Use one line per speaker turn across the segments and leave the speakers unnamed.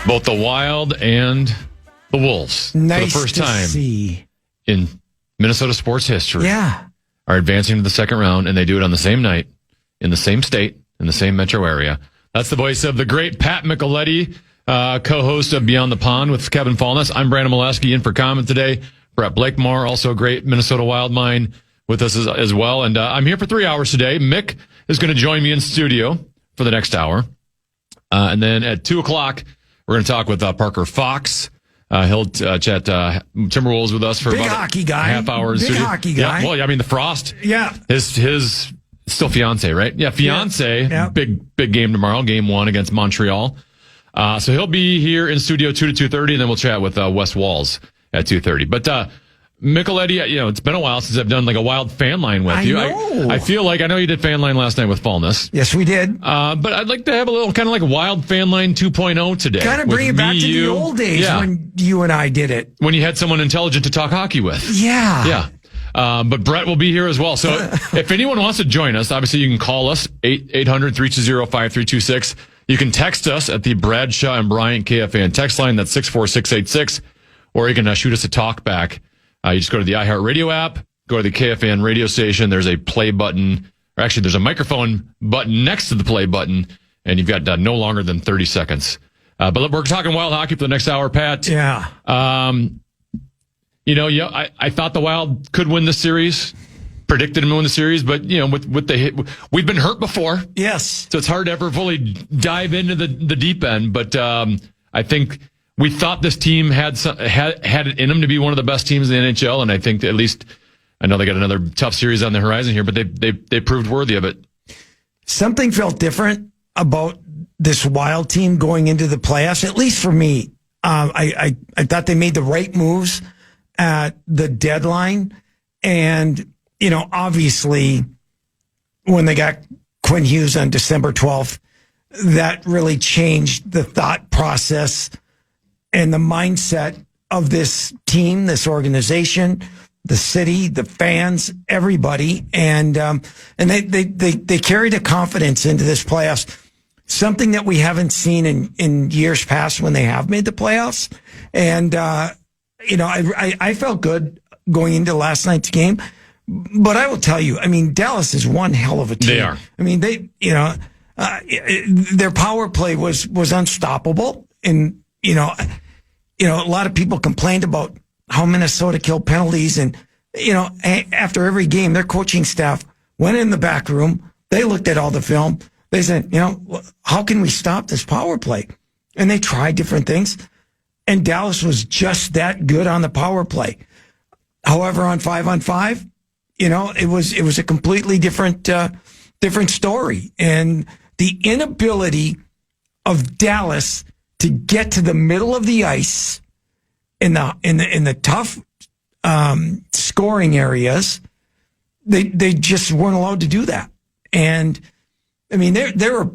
Both the Wild and the Wolves,
nice
for the first
to
time
see.
in Minnesota sports history,
are
advancing to the second round, and they do it on the same night, in the same state, in the same metro area. That's the voice of the great Pat Micheletti, co-host of Beyond the Pond with Kevin Fallness. I'm Brandon Molesky in for comment today. Brett Blakemore, also a great Minnesota Wild mind, with us as well. And I'm here for 3 hours today. Mick is going to join me in studio for the next hour. And then at 2 o'clock, we're going to talk with Parker Fox. He'll chat Timberwolves with us for
big
about
hockey guy.
a half hour.
Big hockey guy.
Yeah, well, I mean, the Frost.
Yeah.
His still fiance, right? Yeah, fiance.
Yeah.
Big game tomorrow, game 1 against Montreal. So he'll be here in studio 2 to 2:30, and then we'll chat with Wes Walls at 2:30. But Micheletti, it's been a while since I've done like a Wild fan line with you.
Know.
I feel like I know you did fan line last night with Fallness.
Yes, we did.
But I'd like to have a little kind of like Wild fan line 2.0 today.
Kind of bring it back to the old days when you and I did it.
When you had someone intelligent to talk hockey with.
Yeah.
Yeah. But Brett will be here as well. So if anyone wants to join us, obviously you can call us 800-320-5326. You can text us at the Bradshaw and Bryant KFAN text line. That's 64686. Or you can shoot us a talk back. You just go to the iHeartRadio app, go to the KFAN radio station. There's a play button, or actually there's a microphone button next to the play button, and you've got no longer than 30 seconds. But we're talking Wild hockey for the next hour, Pat.
Yeah.
I thought the Wild could win this series, predicted them to win the series, but with the hit, we've been hurt before.
Yes.
So it's hard to ever fully dive into the deep end, but I think we thought this team had it in them to be one of the best teams in the NHL, and I think at least I know they got another tough series on the horizon here, but they proved worthy of it.
Something felt different about this Wild team going into the playoffs, at least for me. I thought they made the right moves at the deadline, and obviously when they got Quinn Hughes on December 12th, that really changed the thought process and the mindset of this team, this organization, the city, the fans, everybody, and they carried a confidence into this playoffs, something that we haven't seen in years past when they have made the playoffs. And I felt good going into last night's game, but I will tell you, Dallas is one hell of a team.
They are.
Their power play was unstoppable, and a lot of people complained about how Minnesota killed penalties, and after every game, their coaching staff went in the back room. They looked at all the film. They said, how can we stop this power play? And they tried different things, and Dallas was just that good on the power play. However, on 5-on-5, it was a completely different story, and the inability of Dallas to get to the middle of the ice in the tough scoring areas, they just weren't allowed to do that. And there were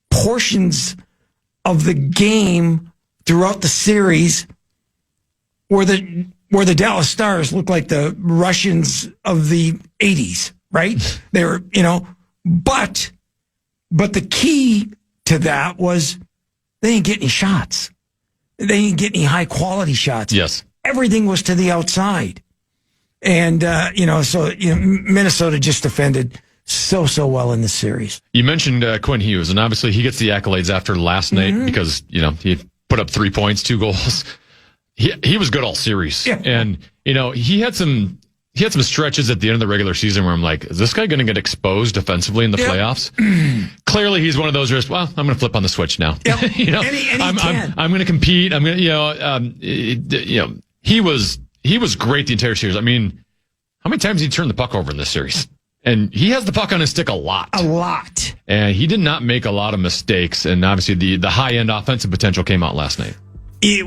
portions of the game throughout the series where the Dallas Stars looked like the Russians of the 80s, right? They were, but the key to that was they didn't get any shots. They didn't get any high quality shots.
Yes.
Everything was to the outside. And, Minnesota just defended so well in this series.
You mentioned Quinn Hughes, and obviously he gets the accolades after last night because, he put up 3 points, 2 goals. He was good all series. Yeah. And, he had some stretches at the end of the regular season where I'm like, is this guy going to get exposed defensively in the playoffs? Clearly, he's one of those where, I'm going to flip on the switch now.
Yep.
I'm going to compete. I'm going to, he was great the entire series. How many times did he turn the puck over in this series? And he has the puck on his stick a lot.
A lot.
And he did not make a lot of mistakes. And obviously, the high end offensive potential came out last night.
He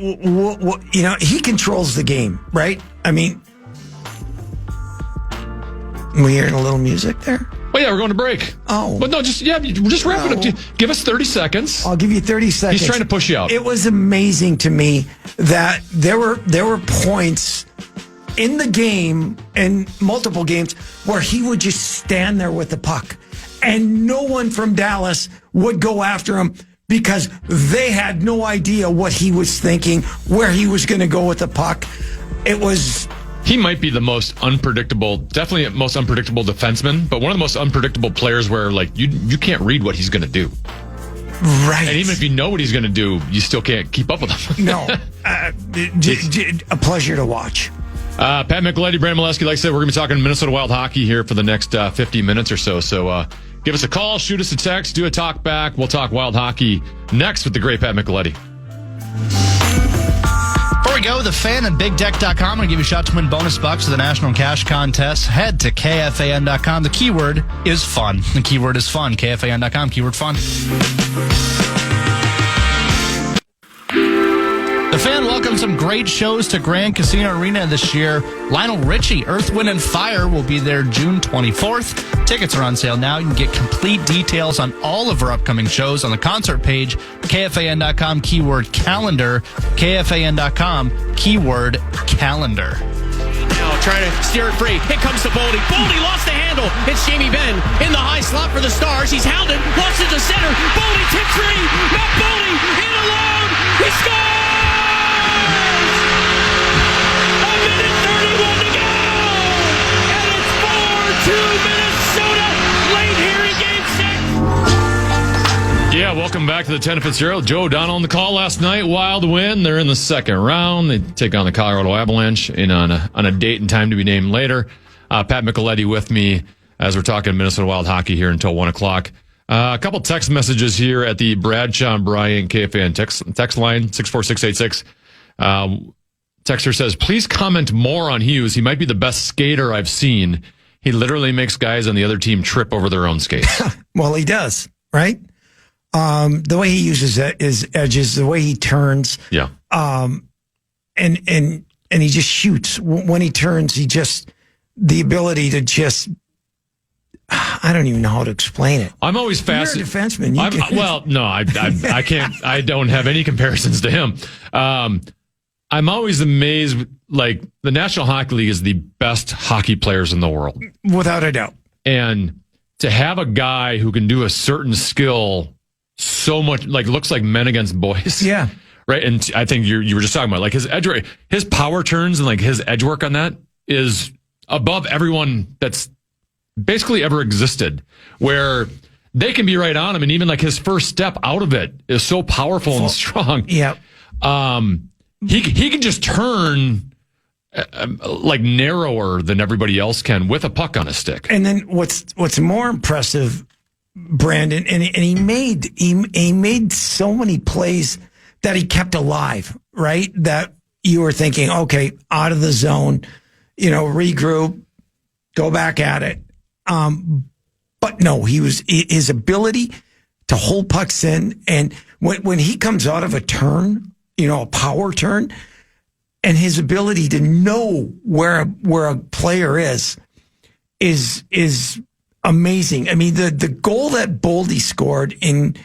controls the game, right? We hearing a little music there?
Well, yeah, we're going to break.
Oh.
But no, just wrap it up. Give us 30 seconds.
I'll give you 30 seconds.
He's trying to push you out.
It was amazing to me that there were points in the game and multiple games where he would just stand there with the puck and no one from Dallas would go after him because they had no idea what he was thinking, where he was going to go with the puck. It was...
He might be the most unpredictable, definitely most unpredictable defenseman, but one of the most unpredictable players where, like, you can't read what he's going to do.
Right.
And even if you know what he's going to do, you still can't keep up with him.
No. A pleasure to watch.
Pat Micheletti, Brandon Molesky, like I said, we're going to be talking Minnesota Wild hockey here for the next 50 minutes or so. So give us a call, shoot us a text, do a talk back. We'll talk Wild hockey next with the great Pat Micheletti.
Before we go, the fan and BigDeck.com. I'm going to give you a shot to win bonus bucks to the National Cash Contest. Head to KFAN.com. The keyword is fun. The keyword is fun. KFAN.com, keyword fun. The Fan welcomes some great shows to Grand Casino Arena this year. Lionel Richie, Earth, Wind, and Fire will be there June 24th. Tickets are on sale now. You can get complete details on all of our upcoming shows on the concert page, KFAN.com, keyword calendar, KFAN.com, keyword calendar.
Now trying to steer it free. Here comes the Boldy. Boldy lost the handle. It's Jamie Benn in the high slot for the Stars. He's hounded. Lost it to center. Boldy tip free. Matt Boldy in alone. He scores!
Yeah, welcome back to the Tennafitzgerald. Joe O'Donnell on the call last night. Wild win. They're in the second round. They take on the Colorado Avalanche on a date and time to be named later. Pat Micheletti with me as we're talking Minnesota Wild hockey here until 1 o'clock. A couple text messages here at the Bradshaw and Bryan KFAN text line, 64686. Texter says, please comment more on Hughes. He might be the best skater I've seen. He literally makes guys on the other team trip over their own skates.
Well, he does, right? The way he uses his edges, the way he turns.
Yeah.
And he just shoots. When he turns, the ability to just, I don't even know how to explain it.
I'm always fascinated.
You're a defenseman.
I can't, I don't have any comparisons to him. I'm always amazed, like, the National Hockey League is the best hockey players in the world.
Without a doubt.
And to have a guy who can do a certain skill so much, like, looks like men against boys.
Yeah.
Right. And I think you were just talking about, like, his edge, his power turns and, like, his edge work on that is above everyone that's basically ever existed, where they can be right on him. And even, like, his first step out of it is so powerful and strong.
Yeah.
He can just turn like narrower than everybody else can with a puck on a stick.
And then what's more impressive, Brandon, and he made so many plays that he kept alive, right? That you were thinking, okay, out of the zone, regroup, go back at it. But no, his ability to hold pucks in, and when he comes out of a turn, a power turn, and his ability to know where a player is amazing. I mean, the goal that Boldy scored in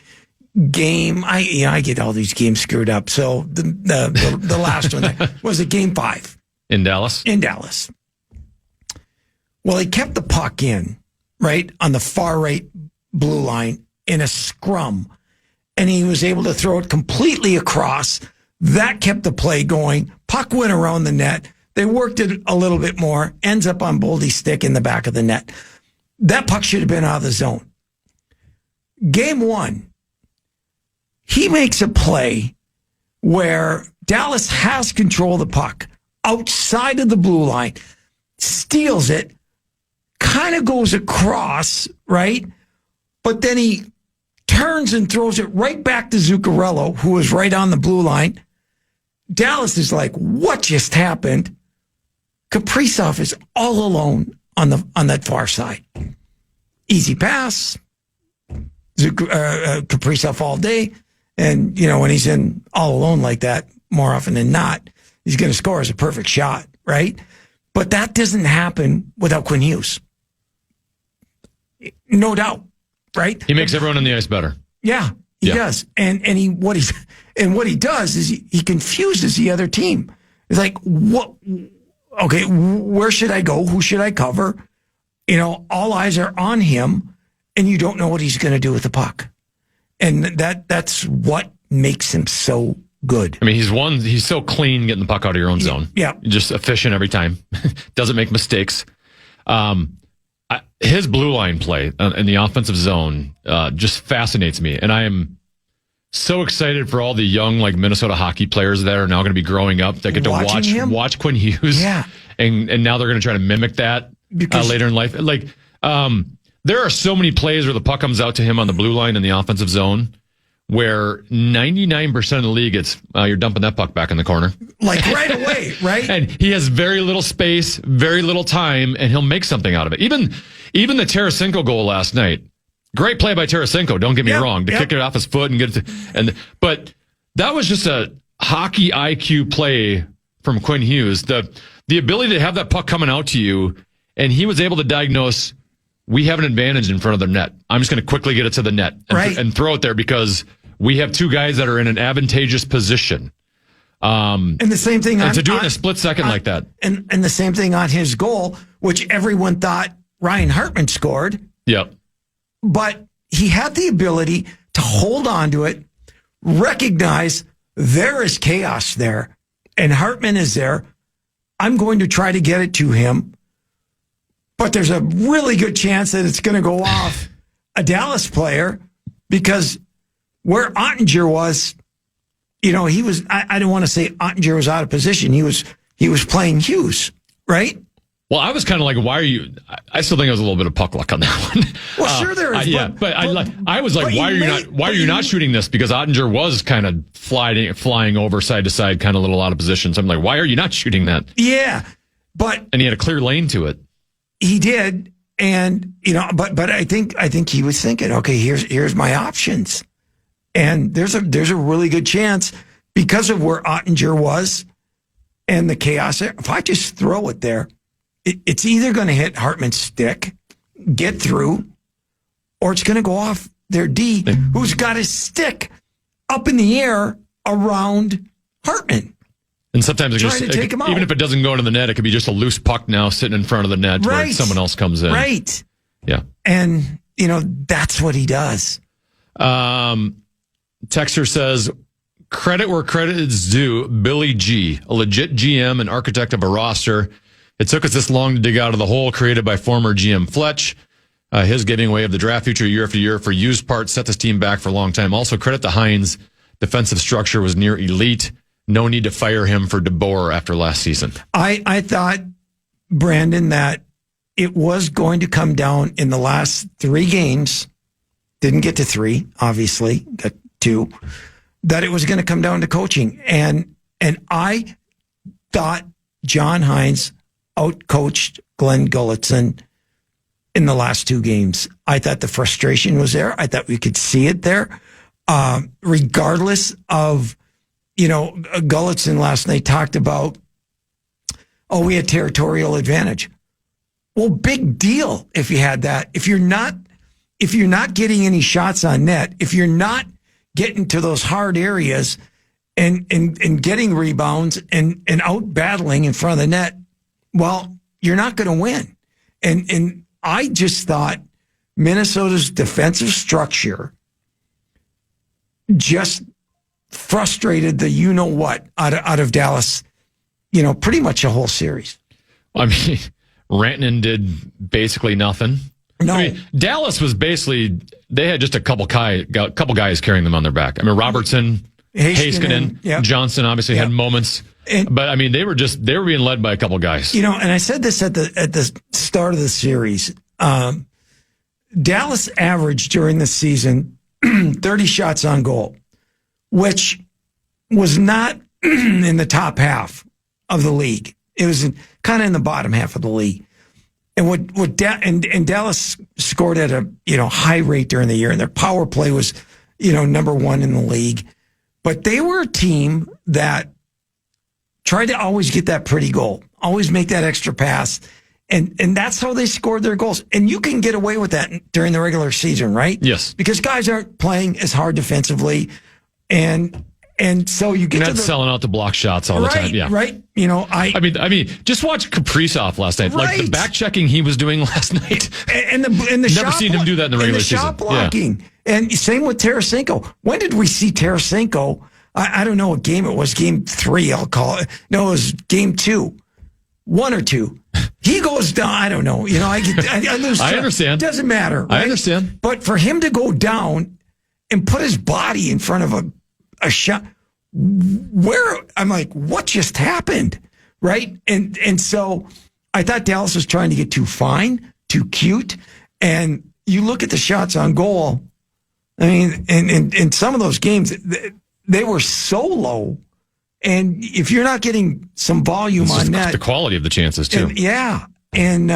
game, I get all these games screwed up. So the last one was it game 5
in Dallas.
Well, he kept the puck in right on the far right blue line in a scrum, and he was able to throw it completely across. That kept the play going. Puck went around the net. They worked it a little bit more. Ends up on Boldy's stick in the back of the net. That puck should have been out of the zone. Game 1, he makes a play where Dallas has control of the puck outside of the blue line, steals it, kind of goes across, right? But then he turns and throws it right back to Zuccarello, who was right on the blue line. Dallas is like, what just happened? Kaprizov is all alone on that far side. Easy pass. Kaprizov all day. And, when he's in all alone like that, more often than not, he's going to score as a perfect shot, right? But that doesn't happen without Quinn Hughes. No doubt, right?
He makes everyone on the ice better.
Yeah, he does. And what he does is he confuses the other team. It's like, what? Okay, where should I go? Who should I cover? All eyes are on him, and you don't know what he's going to do with the puck. And that's what makes him so good.
I mean, he's so clean getting the puck out of your own zone.
Yeah.
Just efficient every time. Doesn't make mistakes. His blue line play in the offensive zone just fascinates me. And I am so excited for all the young Minnesota hockey players that are now going to be growing up that get to watch Quinn Hughes.
Yeah.
And now they're going to try to mimic that later in life. There are so many plays where the puck comes out to him on the blue line in the offensive zone where 99% of the league it's you're dumping that puck back in the corner.
Right away, right?
And he has very little space, very little time, and he'll make something out of it. Even the Tarasenko goal last night, great play by Tarasenko, don't get me wrong, to kick it off his foot and get it but that was just a hockey IQ play from Quinn Hughes. The ability to have that puck coming out to you, and he was able to diagnose, we have an advantage in front of the net. I'm just going to quickly get it to the net and throw it there because we have two guys that are in an advantageous position.
And the same thing
to do it in a split second like that.
And the same thing on his goal, which everyone thought Ryan Hartman scored.
Yep.
But he had the ability to hold on to it, recognize there is chaos there, and Hartman is there. I'm going to try to get it to him, but there's a really good chance that it's going to go off a Dallas player because where Ottinger was, he was, I don't want to say Ottinger was out of position. He was playing Hughes, right?
Well, I was kind of like, why are you? I still think there was a little bit of puck luck on that one.
Well, sure there is.
I was like, why are you not shooting this? Because Ottinger was kind of flying over side to side, kind of a little out of position. So I'm like, why are you not shooting that?
Yeah, and
he had a clear lane to it.
He did, and but I think he was thinking, okay, here's my options, and there's a really good chance because of where Ottinger was and the chaos there. If I just throw it there, it's either going to hit Hartman's stick, get through, or it's going to go off their D, who's got his stick up in the air around Hartman.
And sometimes even if it doesn't go into the net, it could be just a loose puck now sitting in front of the net where someone else comes in.
Right.
Yeah.
And, that's what he does.
Texter says, credit where credit is due. Billy G, a legit GM and architect of a roster. It took us this long to dig out of the hole created by former GM Fletch. His giving away of the draft future year after year for used parts set this team back for a long time. Also, credit to Hines. Defensive structure was near elite. No need to fire him for DeBoer after last season. I thought,
Brandon, that it was going to come down in the last 3 games. Didn't get to 3, obviously, got 2. That it was going to come down to coaching. And I thought John Hines outcoached Glenn Gulutzan in the last 2 games. I thought the frustration was there. I thought we could see it there. Regardless of, Gulutzan last night talked about, we had territorial advantage. Well, big deal if you had that. If you're not getting any shots on net, if you're not getting to those hard areas and getting rebounds and out battling in front of the net, well, you're not going to win. And I just thought Minnesota's defensive structure just frustrated the you-know-what out of Dallas, pretty much the whole series.
I mean, Rantanen did basically nothing.
No.
I mean, Dallas was basically, they had just a couple guys carrying them on their back. I mean, Robertson, Heiskanen, Johnson obviously had moments. But I mean, they were being led by a couple guys.
And I said this at the start of the series. Dallas averaged during the season 30 shots on goal, which was not in the top half of the league. It was kind of in the bottom half of the league. And Dallas scored at a high rate during the year, and their power play was number 1 in the league. But they were a team that tried to always get that pretty goal, always make that extra pass. And that's how they scored their goals. And you can get away with that during the regular season, right?
Yes.
Because guys aren't playing as hard defensively. And And so you get
You're
to
not
the,
selling out to block shots all the time. Yeah.
Right. You know,
I mean, just watch Kaprizov last night. Like the
Right.
back checking he was doing last night.
and the
Never
shot
seen him do that in the regular season.
Shot blocking. Yeah. And same with Tarasenko. When did we see Tarasenko? I don't know what game it was. Game 3, I'll call it. No, it was game 2. 1 or 2. He goes down. I don't know. You know, I lose.
I understand.
Doesn't matter. Right?
I understand.
But for him to go down and put his body in front of a shot, where I'm like, what just happened? Right. And so I thought Dallas was trying to get too fine, too cute. And you look at the shots on goal. I mean, in some of those games, they were so low. And if you're not getting some volume
It's
on
just
net,
the quality of the chances too.
And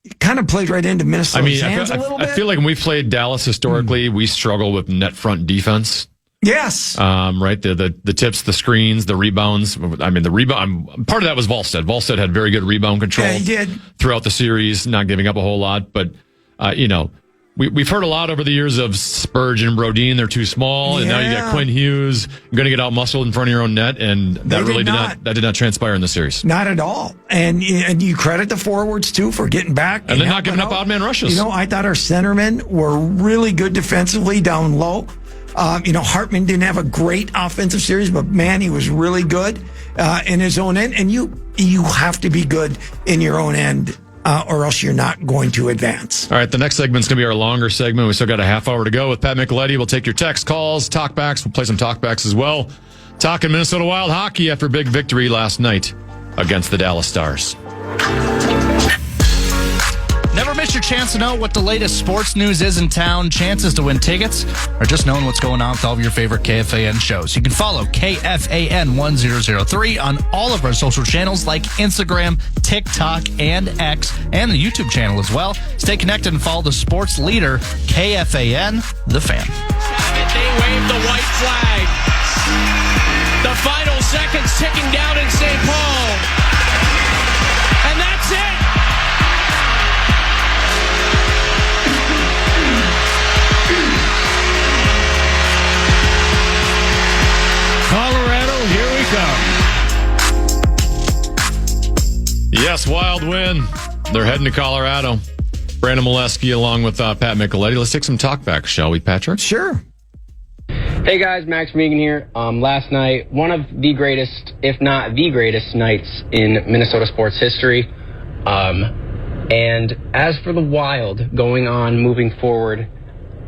it kind of played right into Minnesota's hands a little bit.
I feel like when we've played Dallas historically, we struggle with net front defense.
Yes.
Right. The tips, the screens, the rebounds. I mean, the rebound. Part of that was Volstead. Volstead had very good rebound control.
Yeah, he did.
Throughout the series, not giving up a whole lot. But, you know, we've heard a lot over the years of Spurgeon and Brodeen. They're too small. And now you got Quinn Hughes. You're going to get out muscled in front of your own net. And that did not transpire in the series.
Not at all. And you credit the forwards, too, for getting back.
And then not giving up odd man rushes.
You know, I thought our centermen were really good defensively down low. You know, Hartman didn't have a great offensive series, but man, he was really good in his own end. And you have to be good in your own end, or else you're not going to advance.
All right, the next segment's going to be our longer segment. We still got a half hour to go with Pat Micheletti. We'll take your text calls, talkbacks. We'll play some talkbacks as well. Talking Minnesota Wild hockey after a big victory last night against the Dallas Stars.
Never miss your chance to know what the latest sports news is in town, chances to win tickets, or just knowing what's going on with all of your favorite KFAN shows. You can follow KFAN 1003 on all of our social channels like Instagram, TikTok, and X, and the YouTube channel as well. Stay connected and follow the sports leader, KFAN, The Fan.
They wave the white flag. The final seconds ticking down in St. Paul. And that's it.
Colorado, here we come.
Yes, Wild win. They're heading to Colorado. Brandon Molesky along with Pat Micheletti. Let's take some talkbacks, shall we, Patrick?
Sure.
Hey guys, Max Megan here. Last night, one of the greatest, if not the greatest nights in Minnesota sports history. And as for the Wild going on moving forward,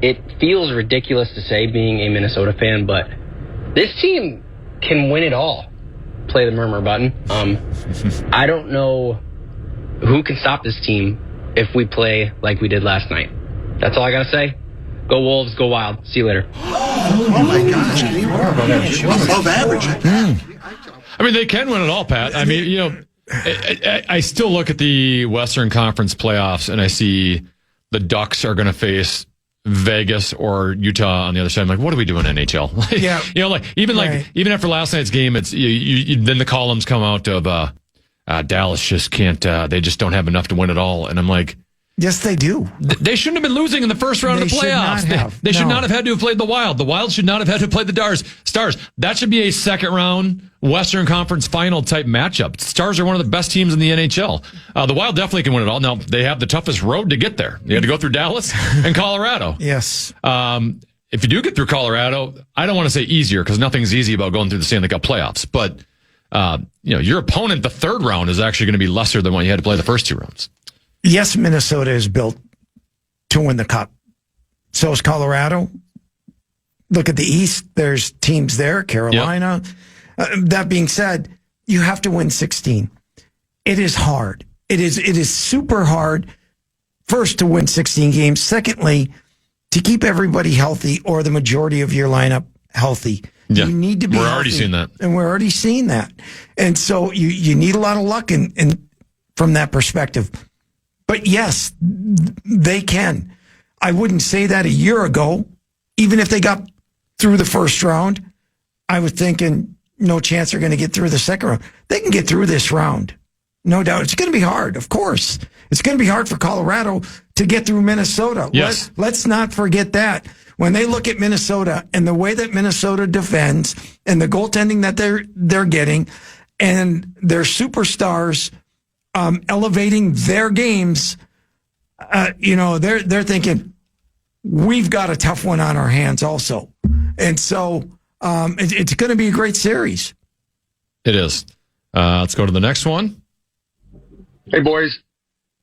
it feels ridiculous to say being a Minnesota fan, but this team can win it all. Play the murmur button. I don't know who can stop this team if we play like we did last night. That's all I gotta say. Go Wolves, go Wild. See you later.
Oh my gosh, you are above average.
I mean, they can win it all, Pat. I mean, you know, I still look at the Western Conference playoffs and I see the Ducks are going to face Vegas or Utah on the other side. I'm like, what are we doing, NHL?
Yeah.
You know, even after last night's game, it's then the columns come out of Dallas just can't. They just don't have enough to win it all, and I'm like,
yes, they do.
They shouldn't have been losing in the first round of the playoffs. They should not have had to have played the Wild. The Wild should not have had to play the Stars. That should be a second round Western Conference final type matchup. Stars are one of the best teams in the NHL. The Wild definitely can win it all. Now, they have the toughest road to get there. They had to go through Dallas and Colorado.
Yes.
If you do get through Colorado, I don't want to say easier because nothing's easy about going through the Stanley Cup playoffs. But, your opponent, the third round, is actually going to be lesser than what you had to play the first two rounds.
Yes, Minnesota is built to win the Cup. So is Colorado. Look at the East. There's teams there, Carolina. Yep. That being said, you have to win 16. It is hard. It is super hard, first, to win 16 games. Secondly, to keep everybody healthy or the majority of your lineup healthy.
Yeah.
You need to be
We're already seeing that.
And we're already seeing that. And so you need a lot of luck in from that perspective. But yes, they can. I wouldn't say that a year ago. Even if they got through the first round, I was thinking no chance they're going to get through the second round. They can get through this round. No doubt. It's going to be hard, of course. It's going to be hard for Colorado to get through Minnesota.
Yes.
Let's not forget that. when they look at Minnesota and the way that Minnesota defends and the goaltending that they're getting and their superstars elevating their games, they're thinking, we've got a tough one on our hands also. And so it's going to be a great series.
It is. Let's go to the next one.
Hey, boys.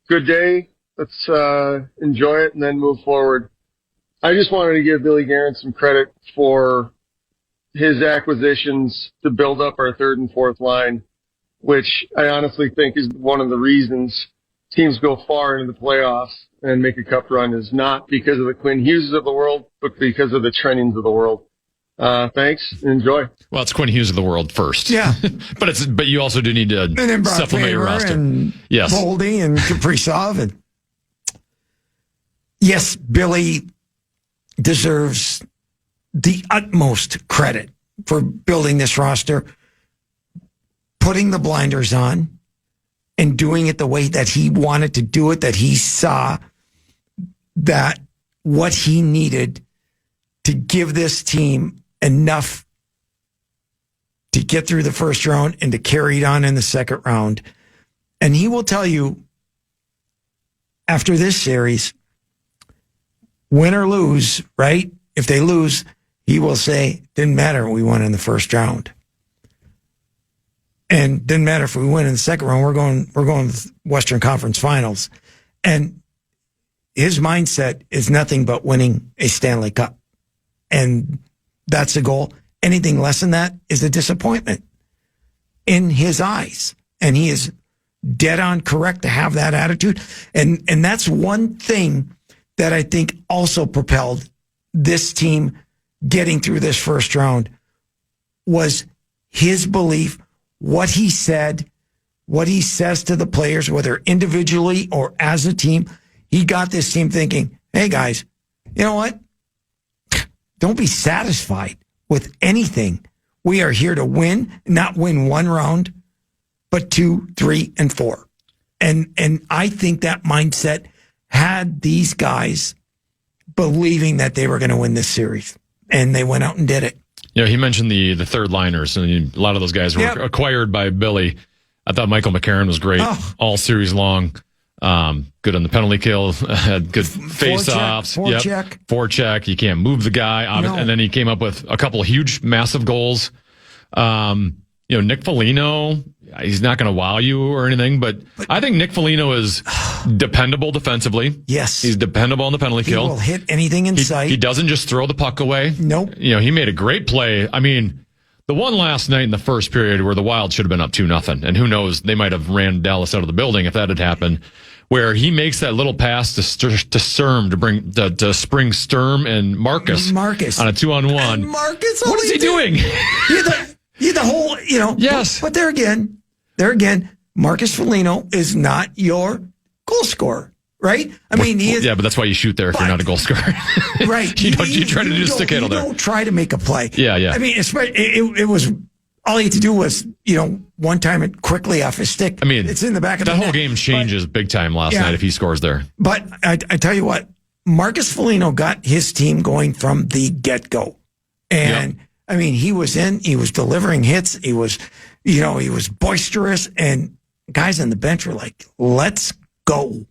Good day. Let's enjoy it and then move forward. I just wanted to give Billy Guerin some credit for his acquisitions to build up our third and fourth line, which I honestly think is one of the reasons teams go far into the playoffs and make a cup run, is not because of the Quinn Hughes of the world, but because of the Trennings of the world. Thanks and enjoy.
Well, it's Quinn Hughes of the world first.
Yeah.
but you also do need to supplement your roster.
And
yes.
Boldy and Kaprizov. And yes, Billy deserves the utmost credit for building this roster, putting the blinders on, and doing it the way that he wanted to do it, that he saw that what he needed to give this team enough to get through the first round and to carry it on in the second round. And he will tell you, after this series, win or lose, right? If they lose, he will say, didn't matter, we won in the first round. And didn't matter if we win in the second round, we're going to the Western Conference Finals. And his mindset is nothing but winning a Stanley Cup. And that's the goal. Anything less than that is a disappointment in his eyes. And he is dead on correct to have that attitude. And that's one thing that I think also propelled this team getting through this first round, was his belief, what he said, what he says to the players, whether individually or as a team. He got this team thinking, hey guys, you know what? Don't be satisfied with anything. We are here to win, not win one round, but 2, 3, and 4. And I think that mindset had these guys believing that they were going to win this series. And they went out and did it.
Yeah, he mentioned the third liners, and a lot of those guys were acquired by Billy. I thought Michael McCarron was great all series long. Good on the penalty kill, had good face-offs. Forecheck. You can't move the guy. No. And then he came up with a couple of huge, massive goals. Nick Foligno, he's not going to wow you or anything, but I think Nick Foligno is dependable defensively.
Yes.
He's dependable on the penalty kill.
He will hit anything in sight.
He doesn't just throw the puck away.
Nope.
He made a great play. I mean, the one last night in the first period where the Wild should have been up 2-0, and who knows, they might have ran Dallas out of the building if that had happened, where he makes that little pass to Sturm to spring Sturm and Marcus on a 2-on-1.
And Marcus,
what is he doing?
The whole,
Yes.
But there again, Marcus Foligno is not your goal scorer, right? I mean, he is.
Yeah, but that's why you shoot there if you're not a goal scorer.
Right.
you try to do stick handle there.
You don't try to make a play.
Yeah.
I mean, it was, all he had to do was, one time it quickly off his stick. I mean, it's in the back of the net.
That whole game changes big time last night if he scores there.
But I tell you what, Marcus Foligno got his team going from the get-go. And I mean, he was delivering hits. He was, he was boisterous, and guys on the bench were like, let's go.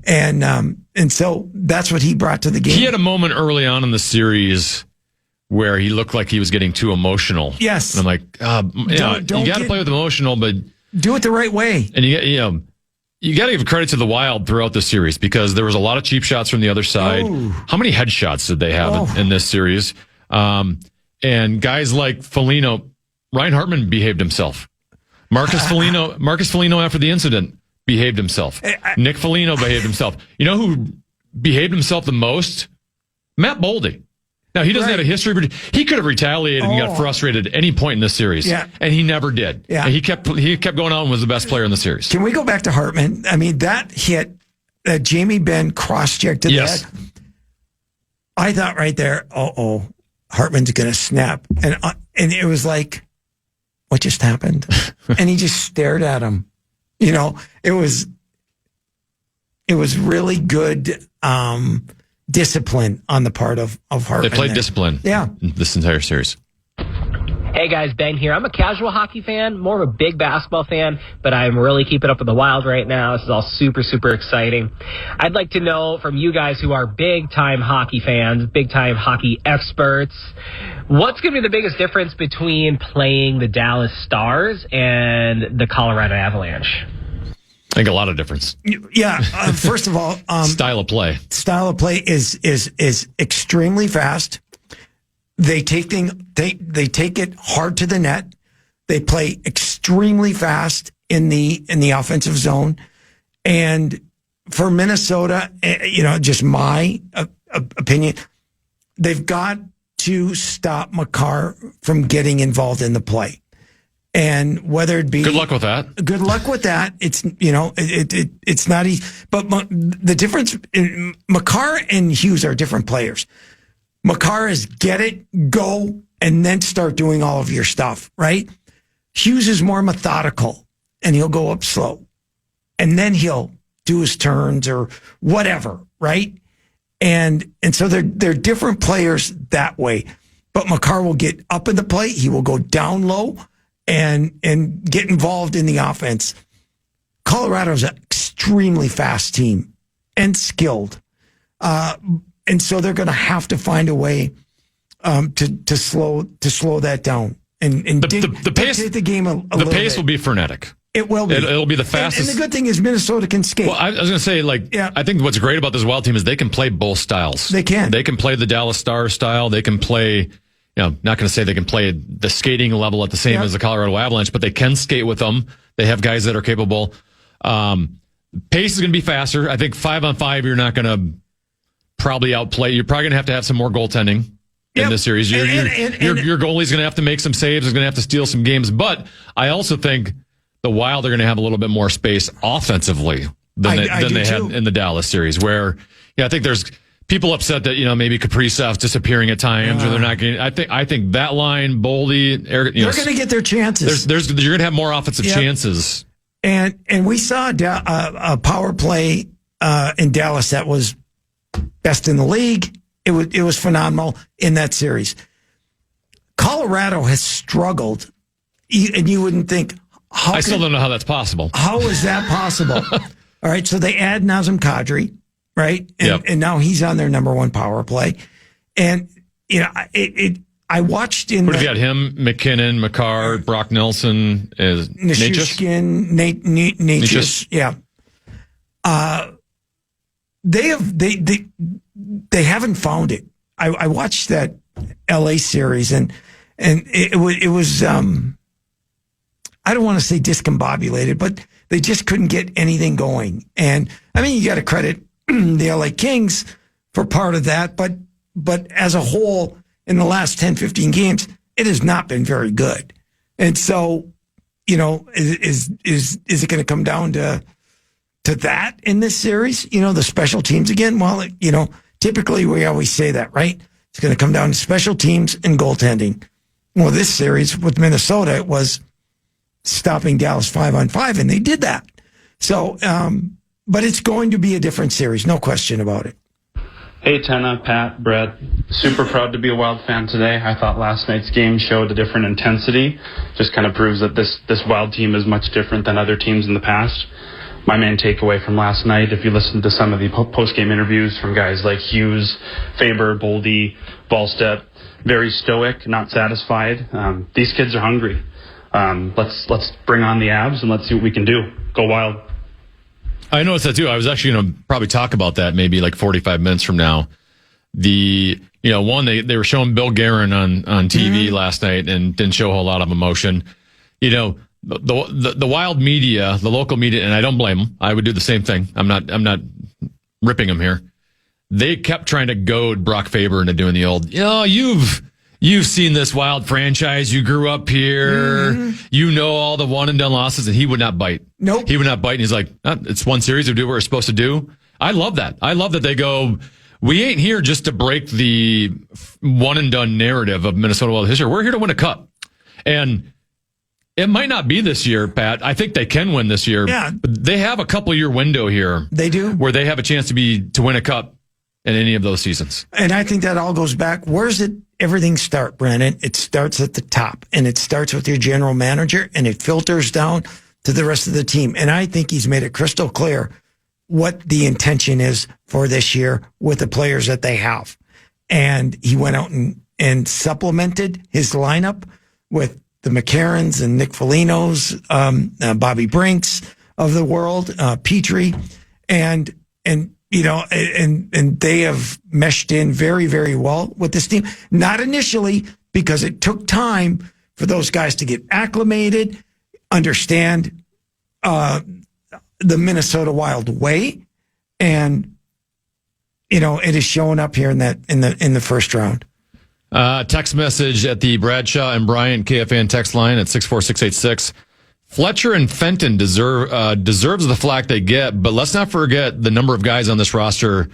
And so that's what he brought to the game.
He had a moment early on in the series where he looked like he was getting too emotional.
Yes.
And I'm like, you got to play with emotional, but
do it the right way.
And you got to give credit to the Wild throughout the series, because there was a lot of cheap shots from the other side. Oh. How many headshots did they have in this series? And guys like Foligno, Ryan Hartman behaved himself. Marcus Foligno after the incident behaved himself. Nick Foligno behaved himself. You know who behaved himself the most? Matt Boldy. Now, he doesn't have a history, but he could have retaliated and got frustrated at any point in this series. Yeah. And he never did. Yeah. And he kept going on and was the best player in the series.
Can we go back to Hartman? I mean, that hit that Jamie Benn cross-checked to the head. I thought right there, Hartman's going to snap. And it was like, what just happened? And he just stared at him. It was really good. discipline on the part of Hartman.
They played
there.
discipline.
Yeah.
This entire series.
Hey guys, Ben here. I'm a casual hockey fan, more of a big basketball fan, but I'm really keeping up with the Wild right now. This is all super, super exciting. I'd like to know from you guys who are big-time hockey fans, big-time hockey experts, what's going to be the biggest difference between playing the Dallas Stars and the Colorado Avalanche?
I think a lot of difference.
Yeah. First of all,
Style of play.
Style of play is extremely fast. They take it hard to the net. They play extremely fast in the offensive zone. And for Minnesota, just my opinion, they've got to stop Makar from getting involved in the play. And whether it be
Good luck with that.
Good luck with that. It's it's not easy. But the difference, Makar and Hughes are different players. Makar is get it, go, and then start doing all of your stuff, right? Hughes is more methodical, and he'll go up slow. And then he'll do his turns or whatever, right? And so they're different players that way. But Makar will get up in the play, he will go down low and get involved in the offense. Colorado's an extremely fast team and skilled. And so they're going to have to find a way to slow that down and
the pace
dictate the game a
the
little
pace
bit.
will be frenetic.
It will be.
It'll be the fastest.
And the good thing is Minnesota can skate.
Well, I was going to say, I think what's great about this Wild team is they can play both styles.
They can.
They can play the Dallas Stars style. They can play, not going to say they can play the skating level at the same as the Colorado Avalanche, but they can skate with them. They have guys that are capable. Pace is going to be faster. I think 5-on-5, you're not going to probably outplay. You're probably going to have some more goaltending in this series. Your goalie's going to have to make some saves. Is going to have to steal some games. But I also think the Wild are going to have a little bit more space offensively than they had in the Dallas series, where I think there's people upset that maybe Kaprizov's disappearing at times, or they're not getting. I think that line, Boldy, they're
going to get their chances.
You're going to have more offensive chances.
And we saw a power play in Dallas that was best in the league. It was phenomenal in that series. Colorado has struggled, and you wouldn't think. I
still don't know how that's possible.
How is that possible? All right, so they add Nazem Kadri, right? And now he's on their number one power play. And I watched in.
What have you got? Him, McKinnon, Makar, Brock Nelson,
Nichushkin, Natchez. Yeah. They haven't found it. I watched that LA series and it was I don't want to say discombobulated, but they just couldn't get anything going. And I mean, you got to credit the LA Kings for part of that, but as a whole, in the last 10, 15 games, it has not been very good. And so, is it going to come down to that in this series? The special teams again? Well, typically we always say that, right? It's going to come down to special teams and goaltending. Well, this series with Minnesota, it was stopping Dallas 5-on-5, and they did that. So, but it's going to be a different series, no question about it.
Hey, Tenna, Pat, Brett. Super proud to be a Wild fan today. I thought last night's game showed a different intensity. Just kind of proves that this Wild team is much different than other teams in the past. My main takeaway from last night, if you listen to some of the post-game interviews from guys like Hughes, Faber, Boldy, Wallstedt, very stoic, not satisfied. These kids are hungry. Let's bring on the Avs and let's see what we can do. Go Wild.
I noticed that too. I was actually going to probably talk about that maybe like 45 minutes from now. They were showing Bill Guerin on TV last night and didn't show a whole lot of emotion. The Wild media, the local media, and I don't blame them. I would do the same thing. I'm not ripping them here. They kept trying to goad Brock Faber into doing the old, you've seen this Wild franchise. You grew up here. Mm-hmm. You know all the one and done losses, and he would not bite.
Nope.
He would not bite. And he's like, it's one series. We do what we're supposed to do. I love that. I love that they go, we ain't here just to break the one and done narrative of Minnesota Wild history. We're here to win a cup. And it might not be this year, Pat. I think they can win this year.
Yeah.
But they have a couple year window here.
They do.
Where they have a chance to win a cup. in any of those seasons.
And I think that all goes back. Where's it? Everything start, Brandon? It starts at the top, and it starts with your general manager, and it filters down to the rest of the team. And I think he's made it crystal clear what the intention is for this year with the players that they have. And he went out and supplemented his lineup with the McCarrons and Nick Foligno's, Bobby Brinks of the world, Petrie, and they have meshed in very, very well with this team. Not initially, because it took time for those guys to get acclimated, understand the Minnesota Wild way, and it is showing up here in the first round.
Text message at the Bradshaw and Bryant KFAN text line at 64686. Fletcher and Fenton deserves the flack they get, but let's not forget the number of guys on this roster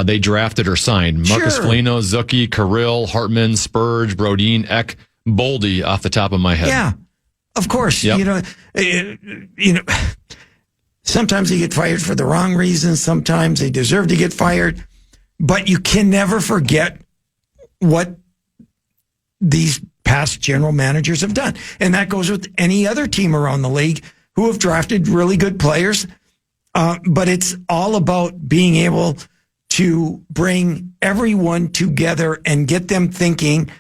they drafted or signed. Marcus Foligno, Zucchi, Kirill, Hartman, Spurge, Brodin, Eck, Boldy off the top of my head.
Yeah, of course. Yep. Sometimes they get fired for the wrong reasons. Sometimes they deserve to get fired, but you can never forget what these past general managers have done. And that goes with any other team around the league who have drafted really good players. But it's all about being able to bring everyone together and get them thinking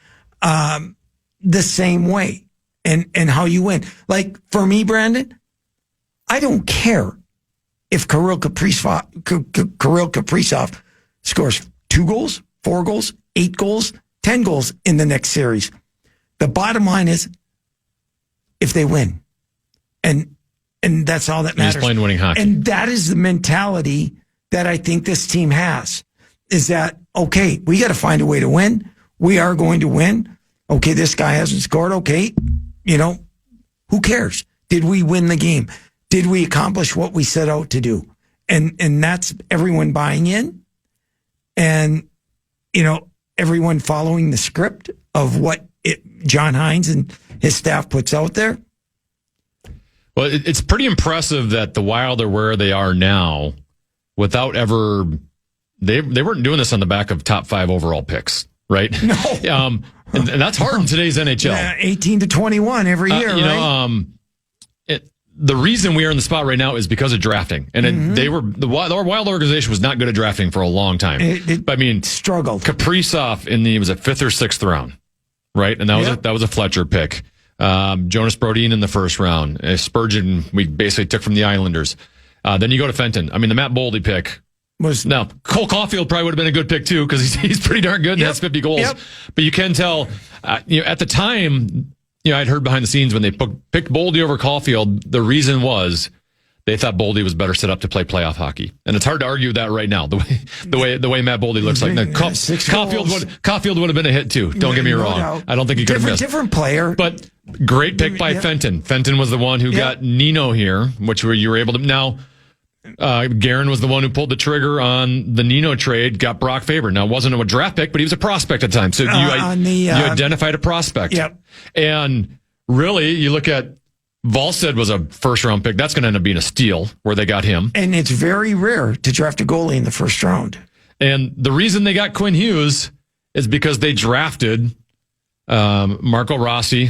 the same way and how you win. Like for me, Brandon, I don't care if Kirill Kaprizov scores 2 goals, 4 goals, 8 goals, 10 goals in the next series. The bottom line is if they win. And that's all that matters.
He's playing winning hockey.
And that is the mentality that I think this team has, is that, okay, we got to find a way to win. We are going to win. Okay, this guy hasn't scored. Okay, who cares? Did we win the game? Did we accomplish what we set out to do? And that's everyone buying in and, everyone following the script of what John Hines and his staff puts out there.
Well, it's pretty impressive that the Wild are where they are now without ever, they weren't doing this on the back of top 5 overall picks, right?
No.
And that's hard in today's NHL.
Yeah, 18 to 21 every year, right?
The reason we are in the spot right now is because of drafting. And the Wild organization was not good at drafting for a long time.
It struggled.
Kaprizov in the 5th or 6th round, right? And that was a Fletcher pick. Jonas Brodin in the first round. Spurgeon we basically took from the Islanders. Then you go to Fenton. The Matt Boldy pick. Now, Cole Caulfield probably would have been a good pick too because he's pretty darn good and has 50 goals. Yep. But you can tell, at the time, I'd heard behind the scenes when they picked Boldy over Caulfield, the reason was they thought Boldy was better set up to play playoff hockey. And it's hard to argue that right now, the way Matt Boldy looks like. Now, Caulfield would have been a hit too. Don't get me wrong.
Doubt.
I don't think he could have missed.
Different player.
But great pick by Fenton. Fenton was the one who got Nino here, which you were able to. Now, Guerin was the one who pulled the trigger on the Nino trade, got Brock Faber. Now, it wasn't a draft pick, but he was a prospect at the time. So you identified a prospect.
Yep.
And really, you look at Volstead was a first-round pick. That's going to end up being a steal where they got him.
And it's very rare to draft a goalie in the first round.
And the reason they got Quinn Hughes is because they drafted Marco Rossi,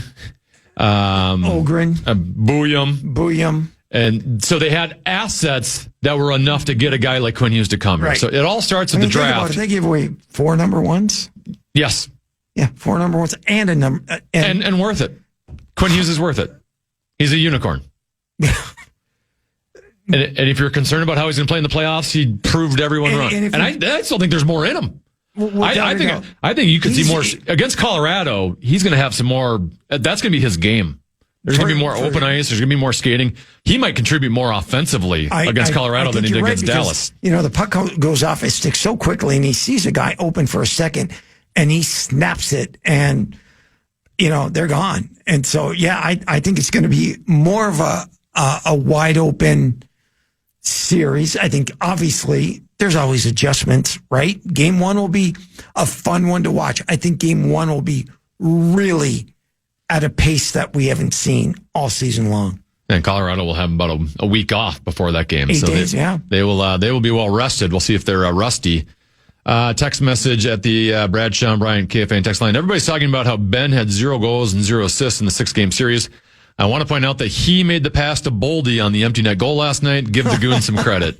Ogren,
Bouillon. And so they had assets that were enough to get a guy like Quinn Hughes to come here.
Right.
So it all starts with the draft.
They gave away 4 number ones.
Yes.
Yeah, 4 number ones and a number.
And worth it. Quinn Hughes is worth it. He's a unicorn. and if you're concerned about how he's going to play in the playoffs, he proved everyone wrong. And I still think there's more in him. I think you could see more. Against Colorado, he's going to have some more. That's going to be his game. There's going to be more open ice. There's going to be more skating. He might contribute more offensively against Colorado than he did against Dallas.
The puck goes off his stick so quickly, and he sees a guy open for a second, and he snaps it, and they're gone. And so, I think it's going to be more of a wide open series. I think obviously there's always adjustments, right? Game 1 will be a fun one to watch. I think game 1 will be really at a pace that we haven't seen all season long.
And Colorado will have about a week off before that game.
8 days,
they will be well rested. We'll see if they're rusty. Text message at the Brad, Sean, Brian, KFAN text line. Everybody's talking about how Ben had 0 goals and 0 assists in the 6-game series. I want to point out that he made the pass to Boldy on the empty net goal last night. Give the goon some credit.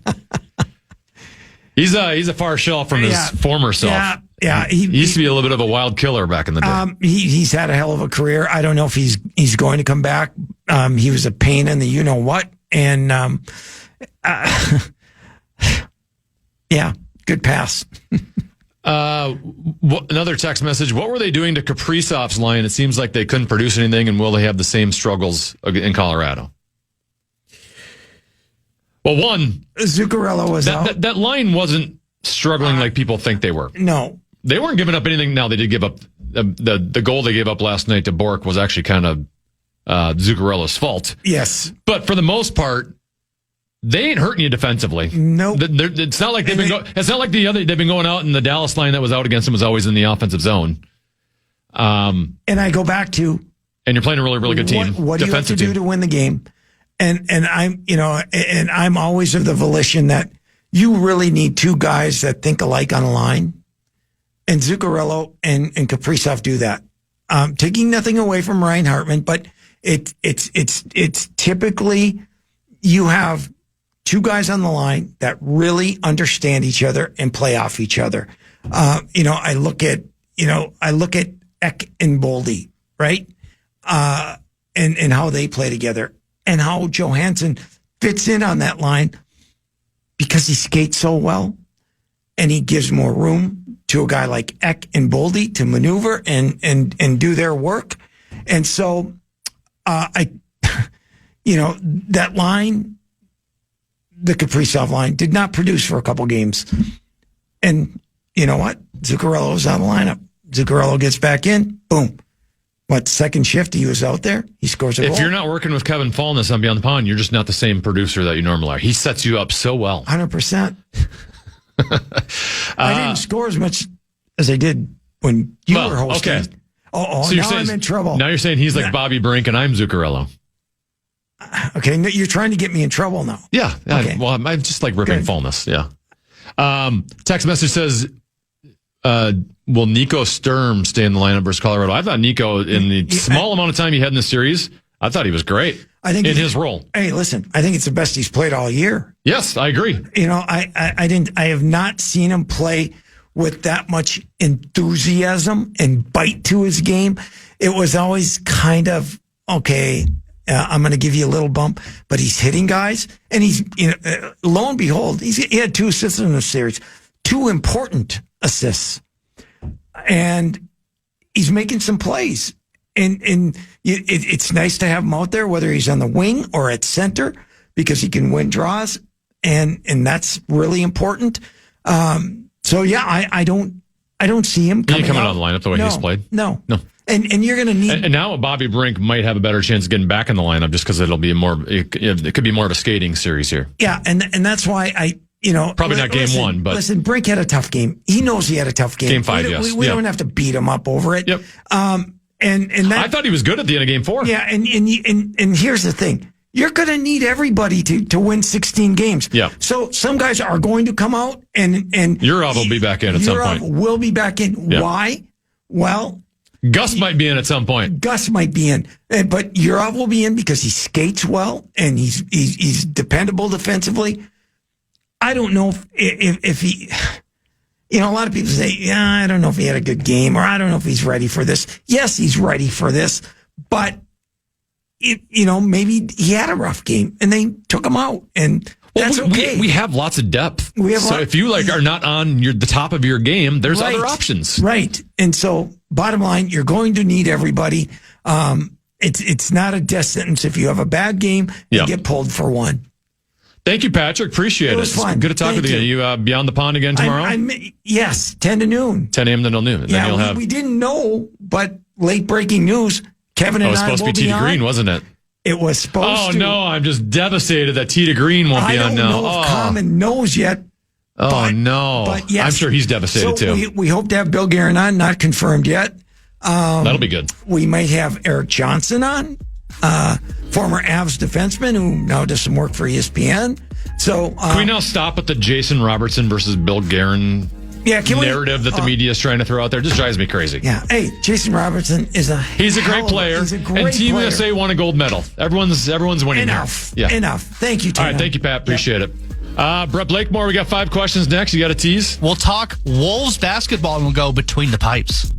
He's a far shell from his former self.
Yeah.
He used to be a little bit of a wild killer back in the day.
He's had a hell of a career. I don't know if he's going to come back. He was a pain in the you know what, and yeah, good pass.
Another text message. What were they doing to Kaprizov's line? It seems like they couldn't produce anything, and will they have the same struggles in Colorado? Well, one,
Zuccarello was out.
That line wasn't struggling like people think they were.
No.
They weren't giving up anything. Now, they did give up the goal they gave up last night to Bork was actually kind of Zuccarello's fault.
Yes.
But for the most part, they ain't hurting you defensively.
Nope.
It's not like they've been going out, and the Dallas line that was out against them was always in the offensive zone.
And I go back to,
and you're playing a really, really good team.
What do you have to do to win the game? And I'm always of the volition that you really need two guys that think alike on a line. And Zuccarello and Kaprizov do that. Taking nothing away from Ryan Hartman, but it's typically you have two guys on the line that really understand each other and play off each other. I look at Eck and Boldy, right? And how they play together, and how Johansson fits in on that line because he skates so well, and he gives more room to a guy like Eck and Boldy to maneuver and do their work. And so, that line, the Kaprizov line, did not produce for a couple games. And you know what? Zuccarello was out of the lineup. Zuccarello gets back in. Boom. Second shift, he was out there. He scores a goal.
If you're not working with Kevin Fallness on Beyond the Pond, you're just not the same producer that you normally are. He sets you up so well.
100%. I didn't score as much as I did when you were hosting. Okay. So now I'm in trouble.
Now you're saying he's like Bobby Brink and I'm Zuccarello.
Okay, you're trying to get me in trouble now.
Yeah.
Okay.
Well, I'm just like ripping Fallness. Yeah. Text message says, will Nico Sturm stay in the lineup versus Colorado? I thought Nico, in the small amount of time he had in the series, I thought he was great. I think in his role.
Hey, listen, I think it's the best he's played all year.
Yes, I agree.
I have not seen him play with that much enthusiasm and bite to his game. It was always kind of, okay, I'm going to give you a little bump, but he's hitting guys, and he's, lo and behold, he had 2 assists in the series, 2 important assists, and he's making some plays. And it's nice to have him out there, whether he's on the wing or at center, because he can win draws, and that's really important. So yeah, I don't see him coming
out of the lineup the way he's played.
No. And you're going to need.
And now Bobby Brink might have a better chance of getting back in the lineup just because it could be more of a skating series here.
Yeah, and that's why
probably not game 1, but
listen, Brink had a tough game. He knows he had a tough game.
Game 5, yes.
We don't have to beat him up over it.
Yep.
And that,
I thought he was good at the end of game 4.
Yeah, and here's the thing. You're going to need everybody to win 16 games.
Yeah.
So some guys are going to come out and
Yurov will be back in at some point.
Will be back in. Yeah. Why? Well,
Gus might be in at some point.
Gus might be in, but Yurov will be in because he skates well and he's dependable defensively. I don't know if he. A lot of people say, yeah, I don't know if he had a good game, or I don't know if he's ready for this. Yes, he's ready for this, but maybe he had a rough game and they took him out, and that's okay.
We have lots of depth. If you are not on the top of your game, there's other options.
Right. And so bottom line, you're going to need everybody. It's not a death sentence if you have a bad game and get pulled for one.
Thank you, Patrick. Appreciate it.
It was fun.
It's good to talk with you. Are you Beyond the Pond again tomorrow?
Yes, 10 to noon.
10 a.m. to noon.
Yeah, we didn't know, but late breaking news. Kevin and I will be on.
It was supposed to be Tee to Green, wasn't it?
It was supposed to.
Oh, no. I'm just devastated that Tee to Green won't be on now.
I don't know if Common knows yet.
No.
But yes.
I'm sure he's devastated, too.
We hope to have Bill Guerin on, not confirmed yet.
That'll be good.
We might have Eric Johnson on, former Avs defenseman who now does some work for ESPN. So
can we now stop at the Jason Robertson versus Bill Guerin narrative that the media is trying to throw out there just drives me crazy.
Yeah. Hey, Jason Robertson is
he's a great player.
He's a great
and Team
player.
USA won a gold medal. Everyone's winning.
Enough.
Here. Yeah.
Enough. Thank you, Tina.
All right. Thank you, Pat. Appreciate it. Brett Blakemore, we got 5 questions next. You got a tease?
We'll talk Wolves basketball and we'll go between the pipes.